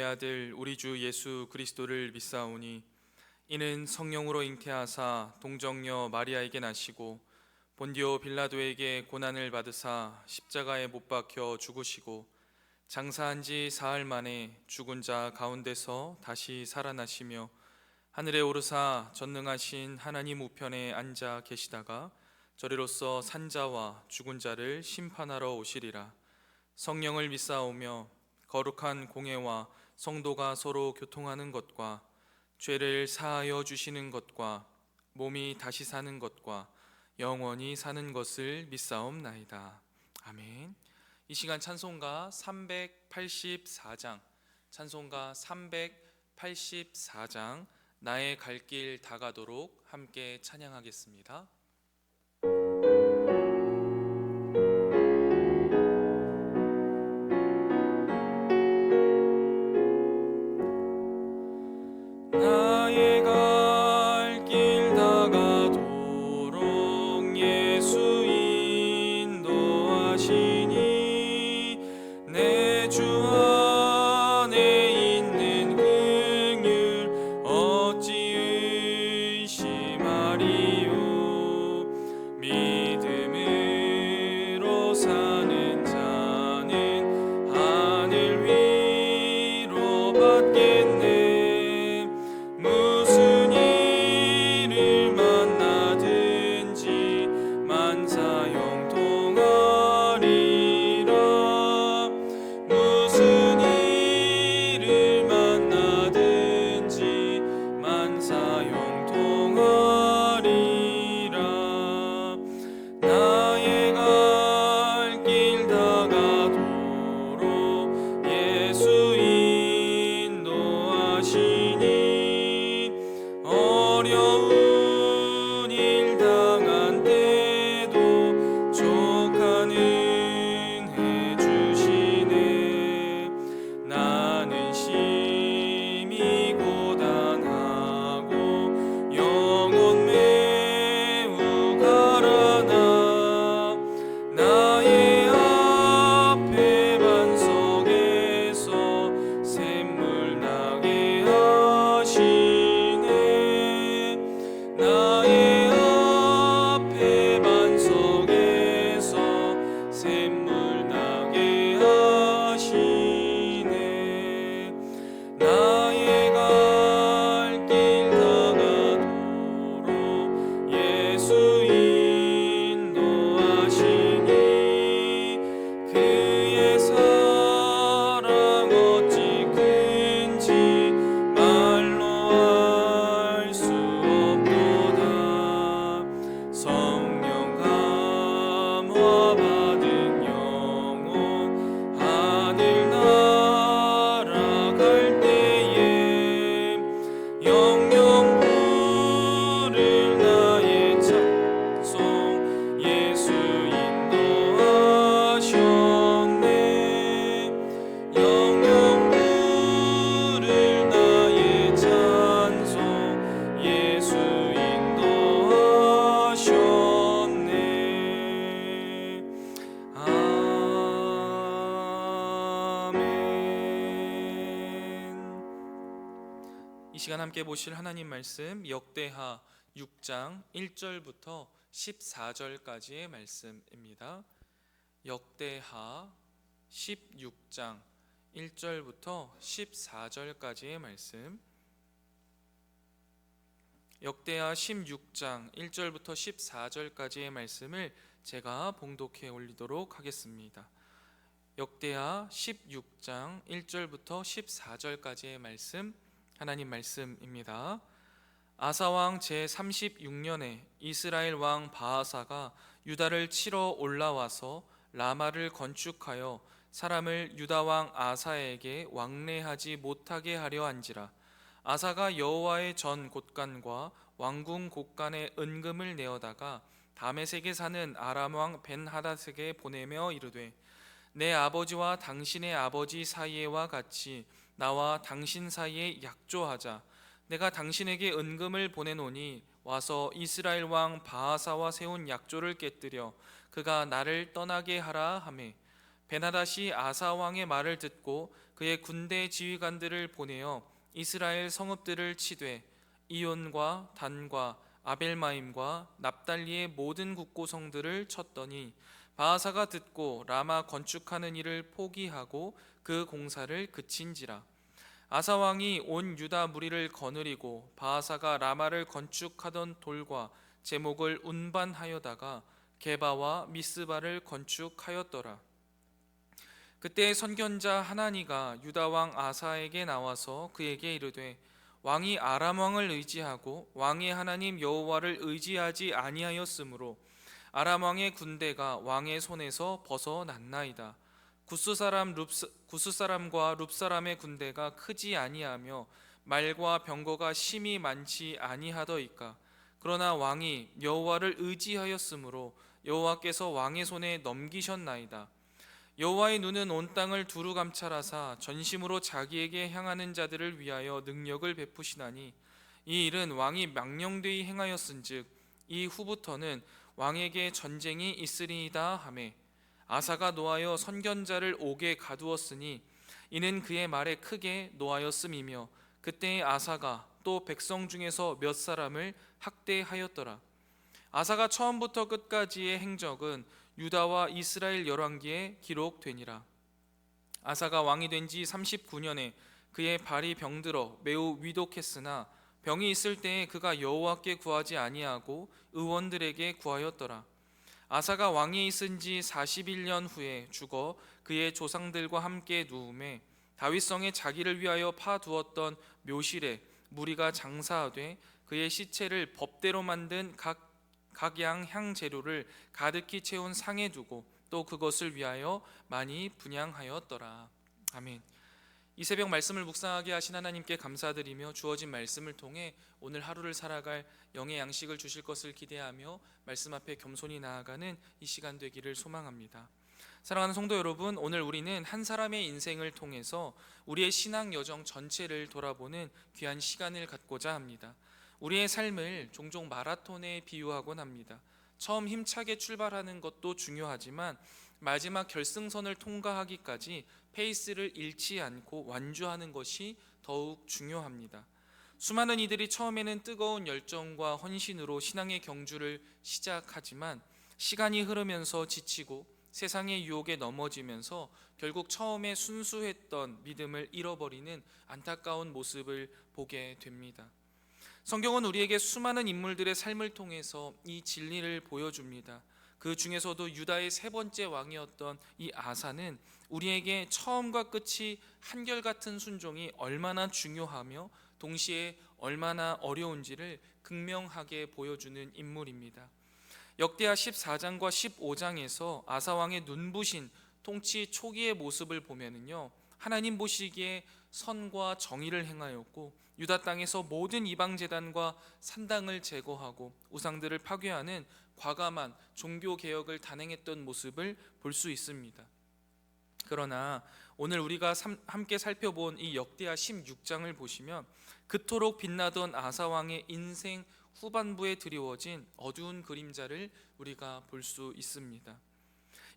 아들 우리 주 예수 그리스도를 믿사오니 이는 성령으로 잉태하사 동정녀 마리아에게 나시고 본디오 빌라도에게 고난을 받으사 십자가에 못 박혀 죽으시고 장사한 지 사흘 만에 죽은 자 가운데서 다시 살아나시며 하늘에 오르사 전능하신 하나님 우편에 앉아 계시다가 저리로서 산자와 죽은 자를 심판하러 오시리라. 성령을 믿사오며 거룩한 공회와 성도가 서로 교통하는 것과 죄를 사하여 주시는 것과 몸이 다시 사는 것과 영원히 사는 것을 믿사옵나이다. 아멘. 이 시간 찬송가 384장, 찬송가 384장 나의 갈 길 다가도록 함께 찬양하겠습니다. 나의 갈 길 다가도록 예수 인도하시니 내 주 안에 있는 긍휼 어찌 의심하리요. 믿음으로 사는 자는 하늘 위로 받겠네. 무슨 일을 만나든지 만사형통하리라. 무슨 일을 만나든지 만사형통하리라. 나의 갈 길 다가도록 예수 인도하시니 어려운 일 당한 때도 족한 은혜 주시네. 나는 심히 고단하고 영혼 매우 가라나 나의 앞에 반석에서 샘물 나게 하시네. 나의 앞에 반석에서 샘물 나게 하시네. 나의 갈 길 다가도록 예수 인도하시니 그의 사랑 어찌 큰지 말로 알 수 없도다. 성령 감화 받은 영혼 하늘 날아갈 때에 영영 부를 나의 찬송 예수 인도하셨네. 영영 부를 나의 찬송 예수 인도하셨네. 아멘. 이 시간 함께 보실 하나님 말씀 역대하 6장 1절부터 14절까지의 말씀입니다. 역대하 16장 1절부터 14절까지의 말씀. 역대하 16장 1절부터 14절까지의 말씀을 제가 봉독해 올리도록 하겠습니다. 역대하 16장 1절부터 14절까지의 말씀, 하나님 말씀입니다. 아사왕 제36년에 이스라엘 왕 바하사가 유다를 치러 올라와서 라마를 건축하여 사람을 유다 왕 아사에게 왕래하지 못하게 하려 한지라. 아사가 여호와의 전 곳간과 왕궁 곳간에 은금을 내어다가 다메섹에 사는 아람 왕 벤하닷에게 보내며 이르되 내 아버지와 당신의 아버지 사이에와 같이 나와 당신 사이에 약조하자. 내가 당신에게 은금을 보내노니 와서 이스라엘 왕 바하사와 세운 약조를 깨뜨려 그가 나를 떠나게 하라 하매 베나다시 아사 왕의 말을 듣고 그의 군대 지휘관들을 보내어 이스라엘 성읍들을 치되 이온과 단과 아벨마임과 납달리의 모든 국고성들을 쳤더니 바하사가 듣고 라마 건축하는 일을 포기하고 그 공사를 그친지라. 아사 왕이 온 유다 무리를 거느리고 바하사가 라마를 건축하던 돌과 제목을 운반하여다가 게바와 미스바를 건축하였더라. 그때 선견자 하나니가 유다 왕 아사에게 나와서 그에게 이르되 왕이 아람 왕을 의지하고 왕의 하나님 여호와를 의지하지 아니하였으므로 아람 왕의 군대가 왕의 손에서 벗어났나이다. 구스 사람과 룹 사람의 군대가 크지 아니하며 말과 병거가 심히 많지 아니하더이까. 그러나 왕이 여호와를 의지하였으므로 여호와께서 왕의 손에 넘기셨나이다. 여호와의 눈은 온 땅을 두루 감찰하사 전심으로 자기에게 향하는 자들을 위하여 능력을 베푸시나니 이 일은 왕이 명령되이 행하였은즉 이후부터는 왕에게 전쟁이 있으리이다 하매 아사가 노하여 선견자를 옥에 가두었으니 이는 그의 말에 크게 노하였음이며 그때의 아사가 또 백성 중에서 몇 사람을 학대하였더라. 아사가 처음부터 끝까지의 행적은 유다와 이스라엘 열왕기에 기록되니라. 아사가 왕이 된 지 39년에 그의 발이 병들어 매우 위독했으나 병이 있을 때에 그가 여호와께 구하지 아니하고 의원들에게 구하였더라. 아사가 왕이 있은 지 41년 후에 죽어 그의 조상들과 함께 누움에 다윗성에 자기를 위하여 파두었던 묘실에 무리가 장사하되 그의 시체를 법대로 만든 각양 향재료를 가득히 채운 상에 두고 또 그것을 위하여 많이 분향하였더라. 아멘. 이 새벽 말씀을 묵상하게 하신 하나님께 감사드리며 주어진 말씀을 통해 오늘 하루를 살아갈 영의 양식을 주실 것을 기대하며 말씀 앞에 겸손히 나아가는 이 시간 되기를 소망합니다. 사랑하는 성도 여러분, 오늘 우리는 한 사람의 인생을 통해서 우리의 신앙 여정 전체를 돌아보는 귀한 시간을 갖고자 합니다. 우리의 삶을 종종 마라톤에 비유하곤 합니다. 처음 힘차게 출발하는 것도 중요하지만 마지막 결승선을 통과하기까지 페이스를 잃지 않고 완주하는 것이 더욱 중요합니다. 수많은 이들이 처음에는 뜨거운 열정과 헌신으로 신앙의 경주를 시작하지만 시간이 흐르면서 지치고 세상의 유혹에 넘어지면서 결국 처음에 순수했던 믿음을 잃어버리는 안타까운 모습을 보게 됩니다. 성경은 우리에게 수많은 인물들의 삶을 통해서 이 진리를 보여줍니다. 그 중에서도 유다의 세 번째 왕이었던 이 아사는 우리에게 처음과 끝이 한결같은 순종이 얼마나 중요하며 동시에 얼마나 어려운지를 극명하게 보여주는 인물입니다. 역대하 14장과 15장에서 아사 왕의 눈부신 통치 초기의 모습을 보면은요, 하나님 보시기에 선과 정의를 행하였고 유다 땅에서 모든 이방 제단과 산당을 제거하고 우상들을 파괴하는 과감한 종교 개혁을 단행했던 모습을 볼 수 있습니다. 그러나 오늘 우리가 함께 살펴본 이 역대하 16장을 보시면 그토록 빛나던 아사 왕의 인생 후반부에 드리워진 어두운 그림자를 우리가 볼 수 있습니다.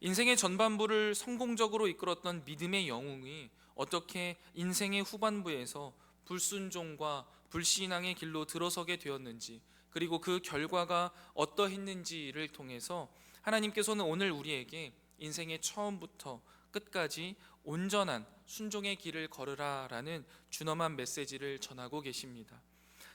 인생의 전반부를 성공적으로 이끌었던 믿음의 영웅이 어떻게 인생의 후반부에서 불순종과 불신앙의 길로 들어서게 되었는지, 그리고 그 결과가 어떠했는지를 통해서 하나님께서는 오늘 우리에게 인생의 처음부터 끝까지 온전한 순종의 길을 걸으라라는 준엄한 메시지를 전하고 계십니다.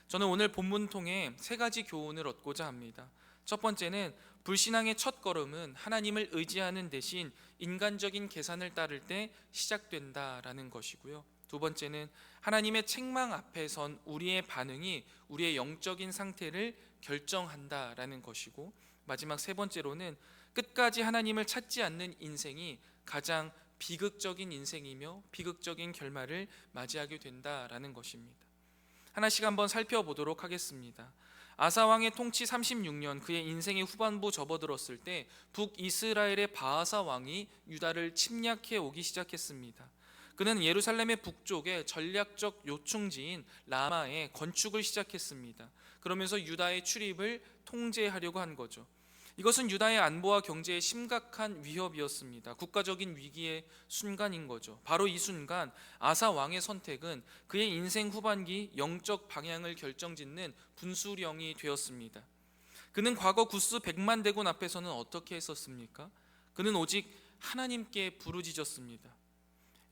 저는 오늘 본문 통해 세 가지 교훈을 얻고자 합니다. 첫 번째는 불신앙의 첫 걸음은 하나님을 의지하는 대신 인간적인 계산을 따를 때 시작된다라는 것이고요. 두 번째는 하나님의 책망 앞에 선 우리의 반응이 우리의 영적인 상태를 결정한다라는 것이고, 마지막 세 번째로는 끝까지 하나님을 찾지 않는 인생이 가장 비극적인 인생이며 비극적인 결말을 맞이하게 된다라는 것입니다. 하나씩 한번 살펴보도록 하겠습니다. 아사 왕의 통치 36년, 그의 인생의 후반부 접어들었을 때 북이스라엘의 바하사 왕이 유다를 침략해 오기 시작했습니다. 그는 예루살렘의 북쪽에 전략적 요충지인 라마에 건축을 시작했습니다. 그러면서 유다의 출입을 통제하려고 한 거죠. 이것은 유다의 안보와 경제에 심각한 위협이었습니다. 국가적인 위기의 순간인 거죠. 바로 이 순간 아사 왕의 선택은 그의 인생 후반기 영적 방향을 결정짓는 분수령이 되었습니다. 그는 과거 구스 100만 대군 앞에서는 어떻게 했었습니까? 그는 오직 하나님께 부르짖었습니다.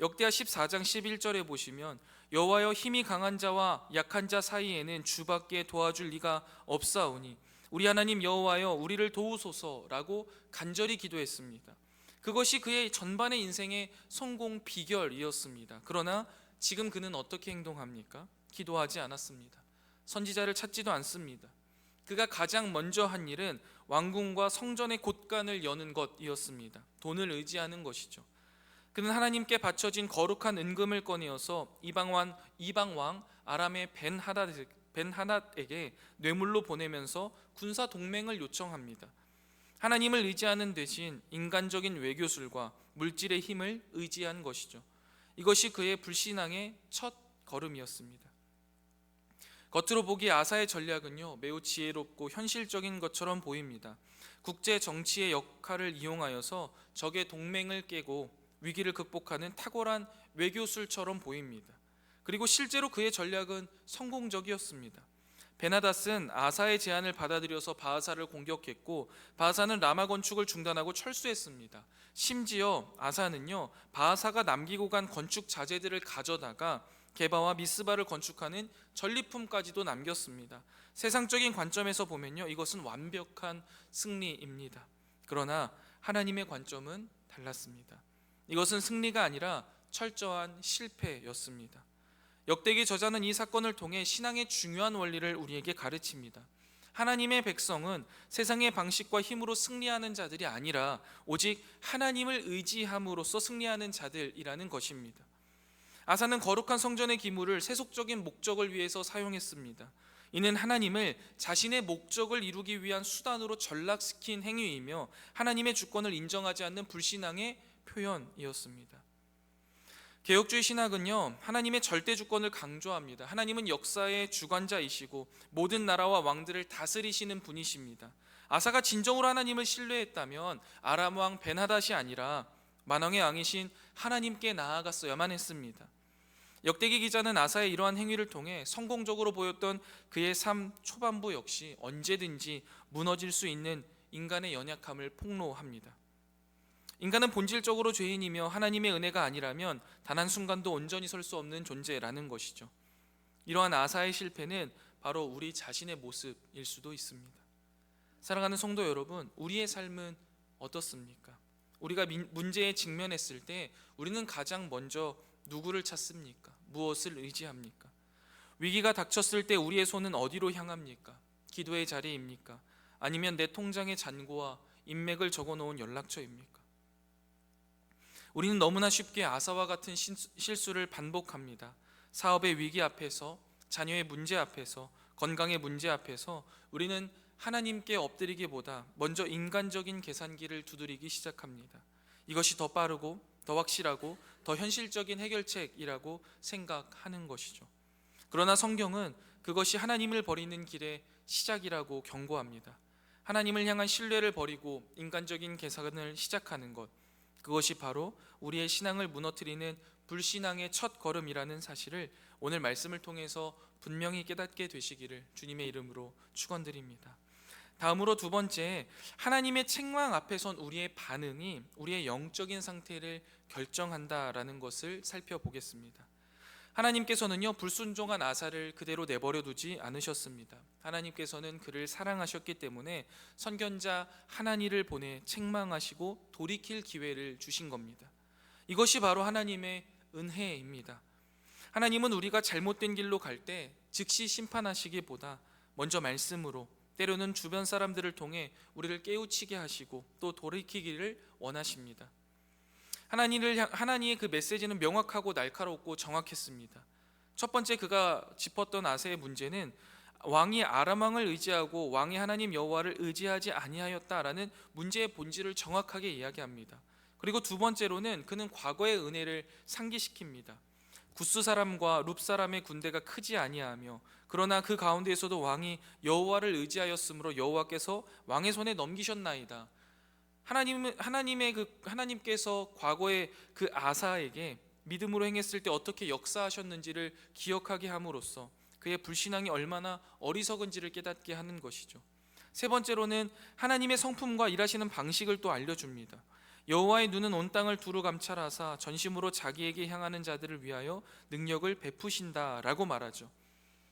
역대하 14장 11절에 보시면 여호와여, 힘이 강한 자와 약한 자 사이에는 주밖에 도와줄 리가 없사오니 우리 하나님 여호와여, 우리를 도우소서라고 간절히 기도했습니다. 그것이 그의 전반의 인생의 성공 비결이었습니다. 그러나 지금 그는 어떻게 행동합니까? 기도하지 않았습니다. 선지자를 찾지도 않습니다. 그가 가장 먼저 한 일은 왕궁과 성전의 곳간을 여는 것이었습니다. 돈을 의지하는 것이죠. 그는 하나님께 바쳐진 거룩한 은금을 꺼내어서 이방왕 아람의 벤하닷에게 뇌물로 보내면서 군사 동맹을 요청합니다. 하나님을 의지하는 대신 인간적인 외교술과 물질의 힘을 의지한 것이죠. 이것이 그의 불신앙의 첫 걸음이었습니다. 겉으로 보기에 아사의 전략은요, 매우 지혜롭고 현실적인 것처럼 보입니다. 국제 정치의 역할을 이용하여서 적의 동맹을 깨고 위기를 극복하는 탁월한 외교술처럼 보입니다. 그리고 실제로 그의 전략은 성공적이었습니다. 베나닷은 아사의 제안을 받아들여서 바하사를 공격했고, 바하사는 라마 건축을 중단하고 철수했습니다. 심지어 아사는요, 바하사가 남기고 간 건축 자재들을 가져다가 게바와 미스바를 건축하는 전리품까지도 남겼습니다. 세상적인 관점에서 보면요, 이것은 완벽한 승리입니다. 그러나 하나님의 관점은 달랐습니다. 이것은 승리가 아니라 철저한 실패였습니다. 역대기 저자는 이 사건을 통해 신앙의 중요한 원리를 우리에게 가르칩니다. 하나님의 백성은 세상의 방식과 힘으로 승리하는 자들이 아니라 오직 하나님을 의지함으로써 승리하는 자들이라는 것입니다. 아사는 거룩한 성전의 기물을 세속적인 목적을 위해서 사용했습니다. 이는 하나님을 자신의 목적을 이루기 위한 수단으로 전락시킨 행위이며 하나님의 주권을 인정하지 않는 불신앙의 표현이었습니다. 개혁주의 신학은요, 하나님의 절대 주권을 강조합니다. 하나님은 역사의 주관자이시고 모든 나라와 왕들을 다스리시는 분이십니다. 아사가 진정으로 하나님을 신뢰했다면 아람 왕 벤하닷이 아니라 만왕의 왕이신 하나님께 나아갔어야만 했습니다. 역대기 기자는 아사의 이러한 행위를 통해 성공적으로 보였던 그의 삶 초반부 역시 언제든지 무너질 수 있는 인간의 연약함을 폭로합니다. 인간은 본질적으로 죄인이며 하나님의 은혜가 아니라면 단 한순간도 온전히 설 수 없는 존재라는 것이죠. 이러한 아사의 실패는 바로 우리 자신의 모습일 수도 있습니다. 사랑하는 성도 여러분, 우리의 삶은 어떻습니까? 우리가 문제에 직면했을 때 우리는 가장 먼저 누구를 찾습니까? 무엇을 의지합니까? 위기가 닥쳤을 때 우리의 손은 어디로 향합니까? 기도의 자리입니까? 아니면 내 통장의 잔고와 인맥을 적어놓은 연락처입니까? 우리는 너무나 쉽게 아사와 같은 실수를 반복합니다. 사업의 위기 앞에서, 자녀의 문제 앞에서, 건강의 문제 앞에서 우리는 하나님께 엎드리기보다 먼저 인간적인 계산기를 두드리기 시작합니다. 이것이 더 빠르고 더 확실하고 더 현실적인 해결책이라고 생각하는 것이죠. 그러나 성경은 그것이 하나님을 버리는 길의 시작이라고 경고합니다. 하나님을 향한 신뢰를 버리고 인간적인 계산을 시작하는 것, 그것이 바로 우리의 신앙을 무너뜨리는 불신앙의 첫 걸음이라는 사실을 오늘 말씀을 통해서 분명히 깨닫게 되시기를 주님의 이름으로 축원드립니다. 다음으로 두 번째, 하나님의 책망 앞에 선 우리의 반응이 우리의 영적인 상태를 결정한다라는 것을 살펴보겠습니다. 하나님께서는요, 불순종한 아사를 그대로 내버려 두지 않으셨습니다. 하나님께서는 그를 사랑하셨기 때문에 선견자 하나니를 보내 책망하시고 돌이킬 기회를 주신 겁니다. 이것이 바로 하나님의 은혜입니다. 하나님은 우리가 잘못된 길로 갈 때 즉시 심판하시기보다 먼저 말씀으로, 때로는 주변 사람들을 통해 우리를 깨우치게 하시고 또 돌이키기를 원하십니다. 하나니의 그 메시지는 명확하고 날카롭고 정확했습니다. 첫 번째 그가 짚었던 아사의 문제는 왕이 아람 왕을 의지하고 왕이 하나님 여호와를 의지하지 아니하였다라는 문제의 본질을 정확하게 이야기합니다. 그리고 두 번째로는 그는 과거의 은혜를 상기시킵니다. 구스 사람과 룹 사람의 군대가 크지 아니하며 그러나 그 가운데에서도 왕이 여호와를 의지하였으므로 여호와께서 왕의 손에 넘기셨나이다. 하나님께서 과거에 그 아사에게 믿음으로 행했을 때 어떻게 역사하셨는지를 기억하게 함으로써 그의 불신앙이 얼마나 어리석은지를 깨닫게 하는 것이죠. 세 번째로는 하나님의 성품과 일하시는 방식을 또 알려줍니다. 여호와의 눈은 온 땅을 두루 감찰하사 전심으로 자기에게 향하는 자들을 위하여 능력을 베푸신다라고 말하죠.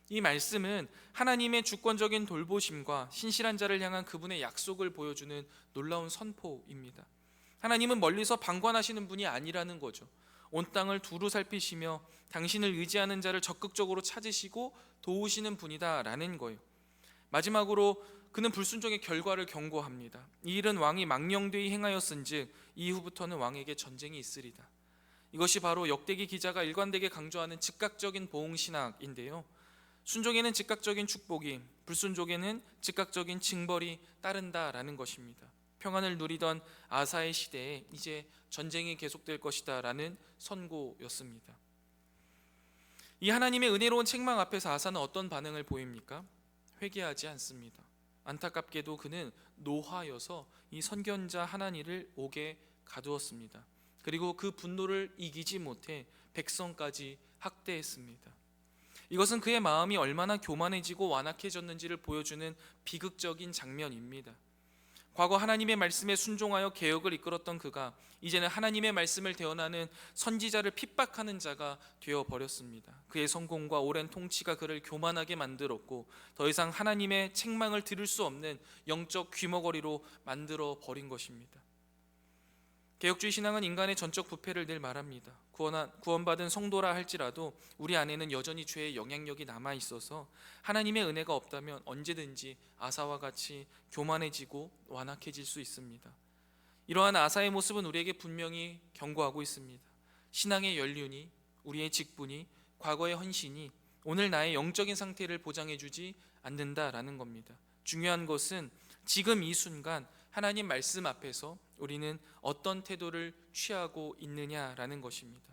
이 말씀은 하나님의 주권적인 돌보심과 신실한 자를 향한 그분의 약속을 보여주는 놀라운 선포입니다. 하나님은 멀리서 방관하시는 분이 아니라는 거죠. 온 땅을 두루 살피시며 당신을 의지하는 자를 적극적으로 찾으시고 도우시는 분이다라는 거예요. 마지막으로 그는 불순종의 결과를 경고합니다. 이 일은 왕이 망령되이 행하였은즉 이후부터는 왕에게 전쟁이 있으리다. 이것이 바로 역대기 기자가 일관되게 강조하는 즉각적인 보응신학인데요, 순종에는 즉각적인 축복이, 불순종에는 즉각적인 징벌이 따른다라는 것입니다. 평안을 누리던 아사의 시대에 이제 전쟁이 계속될 것이다 라는 선고였습니다. 이 하나님의 은혜로운 책망 앞에서 아사는 어떤 반응을 보입니까? 회개하지 않습니다. 안타깝게도 그는 노하여서 이 선견자 하나니를 옥에 가두었습니다. 그리고 그 분노를 이기지 못해 백성까지 학대했습니다. 이것은 그의 마음이 얼마나 교만해지고 완악해졌는지를 보여주는 비극적인 장면입니다. 과거 하나님의 말씀에 순종하여 개혁을 이끌었던 그가 이제는 하나님의 말씀을 대언하는 선지자를 핍박하는 자가 되어버렸습니다. 그의 성공과 오랜 통치가 그를 교만하게 만들었고 더 이상 하나님의 책망을 들을 수 없는 영적 귀머거리로 만들어버린 것입니다. 개혁주의 신앙은 인간의 전적 부패를 늘 말합니다. 구원받은 성도라 할지라도 우리 안에는 여전히 죄의 영향력이 남아있어서 하나님의 은혜가 없다면 언제든지 아사와 같이 교만해지고 완악해질 수 있습니다. 이러한 아사의 모습은 우리에게 분명히 경고하고 있습니다. 신앙의 연륜이, 우리의 직분이, 과거의 헌신이 오늘 나의 영적인 상태를 보장해주지 않는다라는 겁니다. 중요한 것은 지금 이 순간 하나님 말씀 앞에서 우리는 어떤 태도를 취하고 있느냐라는 것입니다.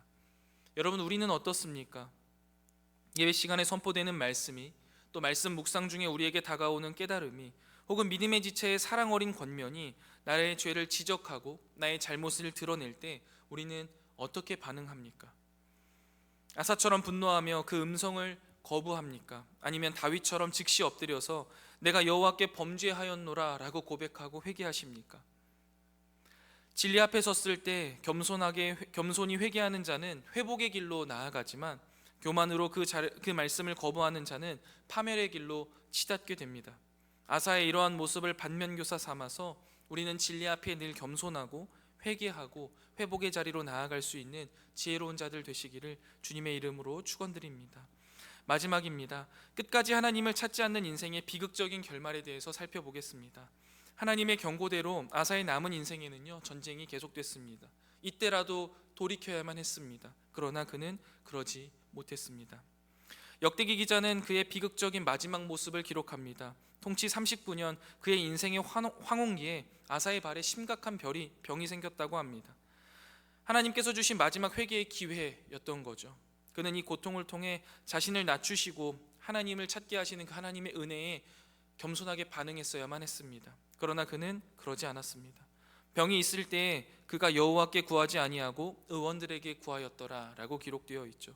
여러분, 우리는 어떻습니까? 예배 시간에 선포되는 말씀이, 또 말씀 묵상 중에 우리에게 다가오는 깨달음이, 혹은 믿음의 지체의 사랑 어린 권면이 나의 죄를 지적하고 나의 잘못을 드러낼 때 우리는 어떻게 반응합니까? 아사처럼 분노하며 그 음성을 거부합니까? 아니면 다윗처럼 즉시 엎드려서 내가 여호와께 범죄하였노라 라고 고백하고 회개하십니까? 진리 앞에 섰을 때 겸손히 회개하는 자는 회복의 길로 나아가지만 교만으로 그 말씀을 거부하는 자는 파멸의 길로 치닫게 됩니다. 아사의 이러한 모습을 반면교사 삼아서 우리는 진리 앞에 늘 겸손하고 회개하고 회복의 자리로 나아갈 수 있는 지혜로운 자들 되시기를 주님의 이름으로 축원드립니다. 마지막입니다. 끝까지 하나님을 찾지 않는 인생의 비극적인 결말에 대해서 살펴보겠습니다. 하나님의 경고대로 아사의 남은 인생에는요, 전쟁이 계속됐습니다. 이때라도 돌이켜야만 했습니다. 그러나 그는 그러지 못했습니다. 역대기 기자는 그의 비극적인 마지막 모습을 기록합니다. 통치 39년 그의 인생의 황혼기에 아사의 발에 심각한 병이 생겼다고 합니다. 하나님께서 주신 마지막 회개의 기회였던 거죠. 그는 이 고통을 통해 자신을 낮추시고 하나님을 찾게 하시는 그 하나님의 은혜에 겸손하게 반응했어야만 했습니다. 그러나 그는 그러지 않았습니다. 병이 있을 때에 그가 여호와께 구하지 아니하고 의원들에게 구하였더라라고 기록되어 있죠.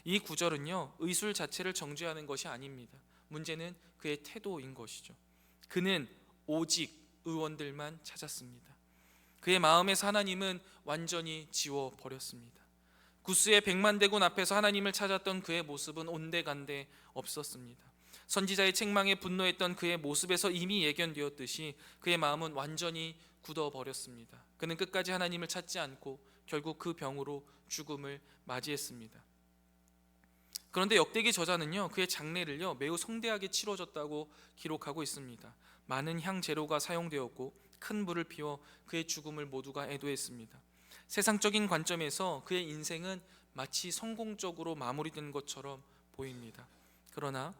이 구절은요, 의술 자체를 정죄하는 것이 아닙니다. 문제는 그의 태도인 것이죠. 그는 오직 의원들만 찾았습니다. 그의 마음에서 하나님은 완전히 지워버렸습니다. 구스의 100만 대군 앞에서 하나님을 찾았던 그의 모습은 온데간데 없었습니다. 선지자의 책망에 분노했던 그의 모습에서 이미 예견되었듯이 그의 마음은 완전히 굳어버렸습니다. 그는 끝까지 하나님을 찾지 않고 결국 그 병으로 죽음을 맞이했습니다. 그런데 역대기 저자는요, 그의 장례를요 매우 성대하게 치러졌다고 기록하고 있습니다. 많은 향 재료가 사용되었고 큰 불을 피워 그의 죽음을 모두가 애도했습니다. 세상적인 관점에서 그의 인생은 마치 성공적으로 마무리된 것처럼 보입니다. 그러나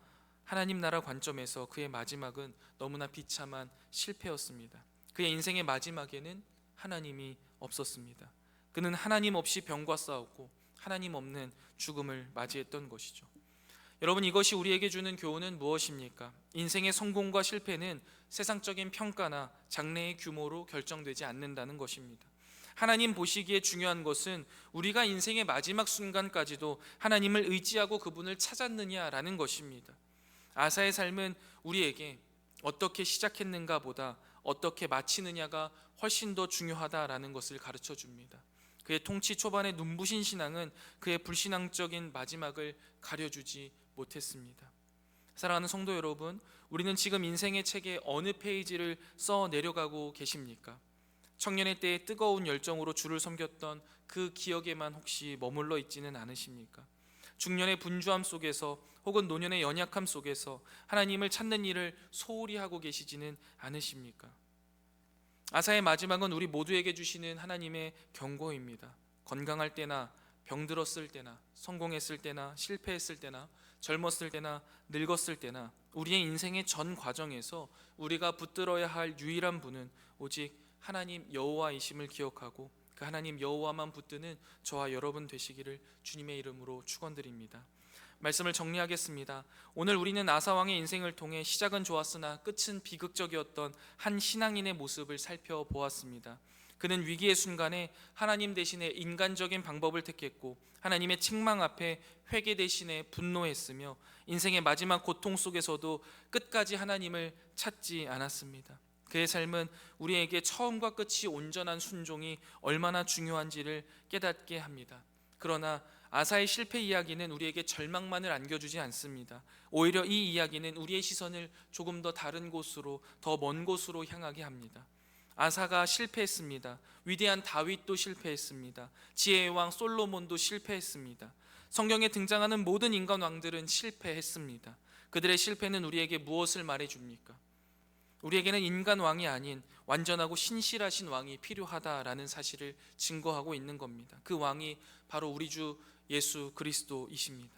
하나님 나라 관점에서 그의 마지막은 너무나 비참한 실패였습니다. 그의 인생의 마지막에는 하나님이 없었습니다. 그는 하나님 없이 병과 싸웠고 하나님 없는 죽음을 맞이했던 것이죠. 여러분, 이것이 우리에게 주는 교훈은 무엇입니까? 인생의 성공과 실패는 세상적인 평가나 장래의 규모로 결정되지 않는다는 것입니다. 하나님 보시기에 중요한 것은 우리가 인생의 마지막 순간까지도 하나님을 의지하고 그분을 찾았느냐라는 것입니다. 아사의 삶은 우리에게 어떻게 시작했는가 보다 어떻게 마치느냐가 훨씬 더 중요하다라는 것을 가르쳐 줍니다. 그의 통치 초반의 눈부신 신앙은 그의 불신앙적인 마지막을 가려주지 못했습니다. 사랑하는 성도 여러분, 우리는 지금 인생의 책의 어느 페이지를 써 내려가고 계십니까? 청년의 때에 뜨거운 열정으로 주를 섬겼던 그 기억에만 혹시 머물러 있지는 않으십니까? 중년의 분주함 속에서 혹은 노년의 연약함 속에서 하나님을 찾는 일을 소홀히 하고 계시지는 않으십니까? 아사의 마지막은 우리 모두에게 주시는 하나님의 경고입니다. 건강할 때나 병들었을 때나 성공했을 때나 실패했을 때나 젊었을 때나 늙었을 때나 우리의 인생의 전 과정에서 우리가 붙들어야 할 유일한 분은 오직 하나님 여호와이심을 기억하고 그 하나님 여호와만 붙드는 저와 여러분 되시기를 주님의 이름으로 축원드립니다. 말씀을 정리하겠습니다. 오늘 우리는 아사 왕의 인생을 통해 시작은 좋았으나 끝은 비극적이었던 한 신앙인의 모습을 살펴보았습니다. 그는 위기의 순간에 하나님 대신에 인간적인 방법을 택했고 하나님의 책망 앞에 회개 대신에 분노했으며 인생의 마지막 고통 속에서도 끝까지 하나님을 찾지 않았습니다. 그의 삶은 우리에게 처음과 끝이 온전한 순종이 얼마나 중요한지를 깨닫게 합니다. 그러나 아사의 실패 이야기는 우리에게 절망만을 안겨주지 않습니다. 오히려 이 이야기는 우리의 시선을 조금 더 다른 곳으로, 더 먼 곳으로 향하게 합니다. 아사가 실패했습니다. 위대한 다윗도 실패했습니다. 지혜의 왕 솔로몬도 실패했습니다. 성경에 등장하는 모든 인간 왕들은 실패했습니다. 그들의 실패는 우리에게 무엇을 말해줍니까? 우리에게는 인간 왕이 아닌 완전하고 신실하신 왕이 필요하다라는 사실을 증거하고 있는 겁니다. 그 왕이 바로 우리 주 예수 그리스도이십니다.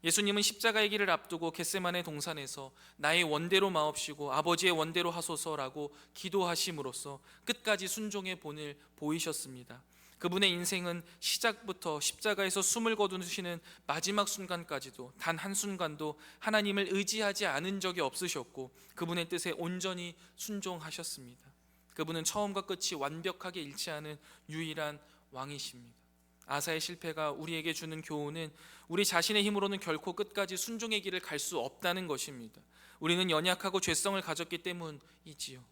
예수님은 십자가의 길을 앞두고 겟세마네 동산에서 나의 원대로 마옵시고 아버지의 원대로 하소서라고 기도하심으로써 끝까지 순종의 본을 보이셨습니다. 그분의 인생은 시작부터 십자가에서 숨을 거두시는 마지막 순간까지도 단 한순간도 하나님을 의지하지 않은 적이 없으셨고 그분의 뜻에 온전히 순종하셨습니다. 그분은 처음과 끝이 완벽하게 일치하는 유일한 왕이십니다. 아사의 실패가 우리에게 주는 교훈은 우리 자신의 힘으로는 결코 끝까지 순종의 길을 갈 수 없다는 것입니다. 우리는 연약하고 죄성을 가졌기 때문이지요.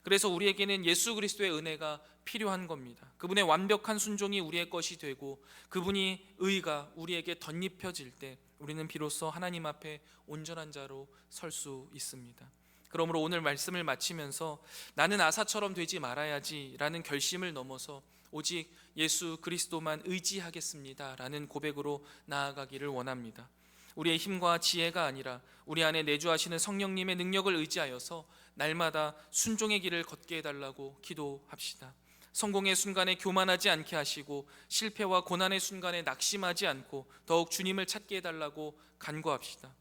그래서 우리에게는 예수 그리스도의 은혜가 필요한 겁니다. 그분의 완벽한 순종이 우리의 것이 되고 그분이 의가 우리에게 덧입혀질 때 우리는 비로소 하나님 앞에 온전한 자로 설 수 있습니다. 그러므로 오늘 말씀을 마치면서 나는 아사처럼 되지 말아야지라는 결심을 넘어서 오직 예수 그리스도만 의지하겠습니다 라는 고백으로 나아가기를 원합니다. 우리의 힘과 지혜가 아니라 우리 안에 내주하시는 성령님의 능력을 의지하여서 날마다 순종의 길을 걷게 해달라고 기도합시다. 성공의 순간에 교만하지 않게 하시고 실패와 고난의 순간에 낙심하지 않고 더욱 주님을 찾게 해달라고 간구합시다.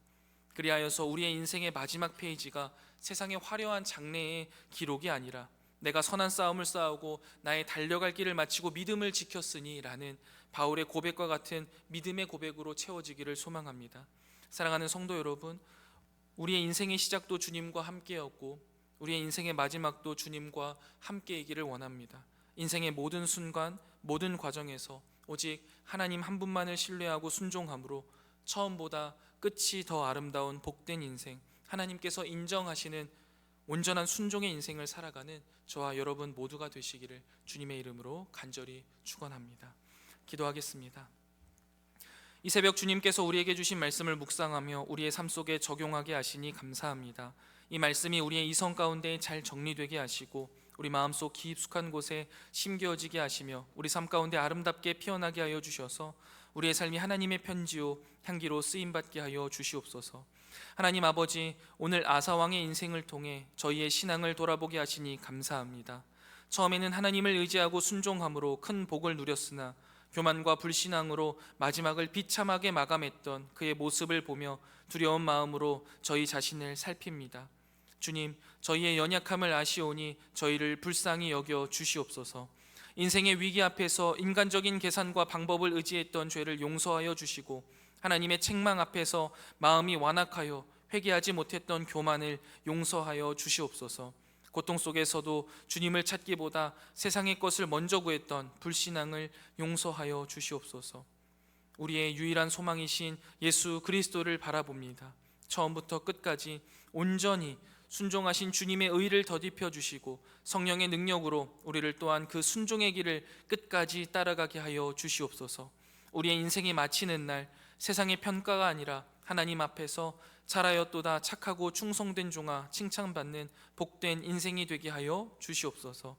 그리하여서 우리의 인생의 마지막 페이지가 세상의 화려한 장래의 기록이 아니라 내가 선한 싸움을 싸우고 나의 달려갈 길을 마치고 믿음을 지켰으니 라는 바울의 고백과 같은 믿음의 고백으로 채워지기를 소망합니다. 사랑하는 성도 여러분, 우리의 인생의 시작도 주님과 함께였고 우리의 인생의 마지막도 주님과 함께이기를 원합니다. 인생의 모든 순간, 모든 과정에서 오직 하나님 한 분만을 신뢰하고 순종함으로 처음보다 끝이 더 아름다운 복된 인생, 하나님께서 인정하시는 온전한 순종의 인생을 살아가는 저와 여러분 모두가 되시기를 주님의 이름으로 간절히 축원합니다. 기도하겠습니다. 이 새벽 주님께서 우리에게 주신 말씀을 묵상하며 우리의 삶 속에 적용하게 하시니 감사합니다. 이 말씀이 우리의 이성 가운데 잘 정리되게 하시고 우리 마음속 깊숙한 곳에 심겨지게 하시며 우리 삶 가운데 아름답게 피어나게 하여 주셔서 우리의 삶이 하나님의 편지요 향기로 쓰임받게 하여 주시옵소서. 하나님 아버지, 오늘 아사왕의 인생을 통해 저희의 신앙을 돌아보게 하시니 감사합니다. 처음에는 하나님을 의지하고 순종함으로 큰 복을 누렸으나 교만과 불신앙으로 마지막을 비참하게 마감했던 그의 모습을 보며 두려운 마음으로 저희 자신을 살핍니다. 주님, 저희의 연약함을 아시오니 저희를 불쌍히 여겨 주시옵소서. 인생의 위기 앞에서 인간적인 계산과 방법을 의지했던 죄를 용서하여 주시고, 하나님의 책망 앞에서 마음이 완악하여 회개하지 못했던 교만을 용서하여 주시옵소서. 고통 속에서도 주님을 찾기보다 세상의 것을 먼저 구했던 불신앙을 용서하여 주시옵소서. 우리의 유일한 소망이신 예수 그리스도를 바라봅니다. 처음부터 끝까지 온전히 순종하신 주님의 의를 더딥혀 주시고, 성령의 능력으로 우리를 또한 그 순종의 길을 끝까지 따라가게 하여 주시옵소서. 우리의 인생이 마치는 날 세상의 평가가 아니라 하나님 앞에서 잘하였도다 착하고 충성된 종아 칭찬받는 복된 인생이 되게 하여 주시옵소서.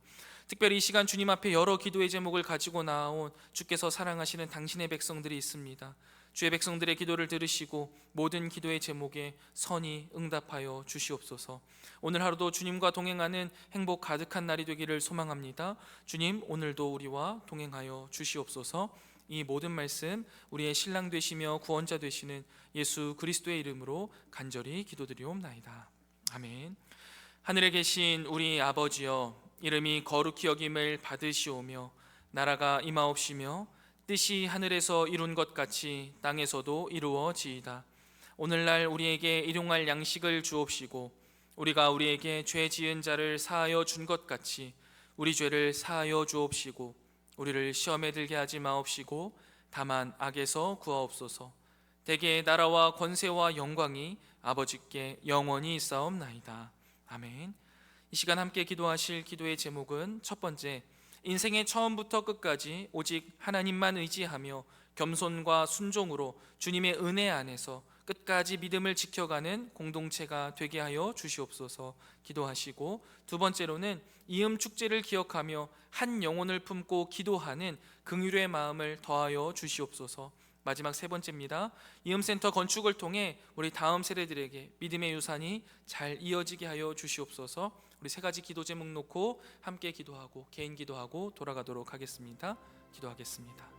특별히 이 시간 주님 앞에 여러 기도의 제목을 가지고 나아온 주께서 사랑하시는 당신의 백성들이 있습니다. 주의 백성들의 기도를 들으시고 모든 기도의 제목에 선히 응답하여 주시옵소서. 오늘 하루도 주님과 동행하는 행복 가득한 날이 되기를 소망합니다. 주님, 오늘도 우리와 동행하여 주시옵소서. 이 모든 말씀 우리의 신랑 되시며 구원자 되시는 예수 그리스도의 이름으로 간절히 기도드리옵나이다. 아멘. 하늘에 계신 우리 아버지여, 이름이 거룩히 여김을 받으시오며 나라가 임하옵시며 뜻이 하늘에서 이룬 것 같이 땅에서도 이루어지이다. 오늘날 우리에게 일용할 양식을 주옵시고, 우리가 우리에게 죄 지은 자를 사하여 준 것 같이 우리 죄를 사하여 주옵시고, 우리를 시험에 들게 하지 마옵시고 다만 악에서 구하옵소서. 대개 나라와 권세와 영광이 아버지께 영원히 있사옵나이다. 아멘. 이 시간 함께 기도하실 기도의 제목은 첫 번째, 인생의 처음부터 끝까지 오직 하나님만 의지하며 겸손과 순종으로 주님의 은혜 안에서 끝까지 믿음을 지켜가는 공동체가 되게 하여 주시옵소서 기도하시고, 두 번째로는 이음 축제를 기억하며 한 영혼을 품고 기도하는 긍휼의 마음을 더하여 주시옵소서. 마지막 세 번째입니다. 이음센터 건축을 통해 우리 다음 세대들에게 믿음의 유산이 잘 이어지게 하여 주시옵소서. 우리 세 가지 기도 제목 놓고 함께 기도하고 개인 기도하고 돌아가도록 하겠습니다. 기도하겠습니다.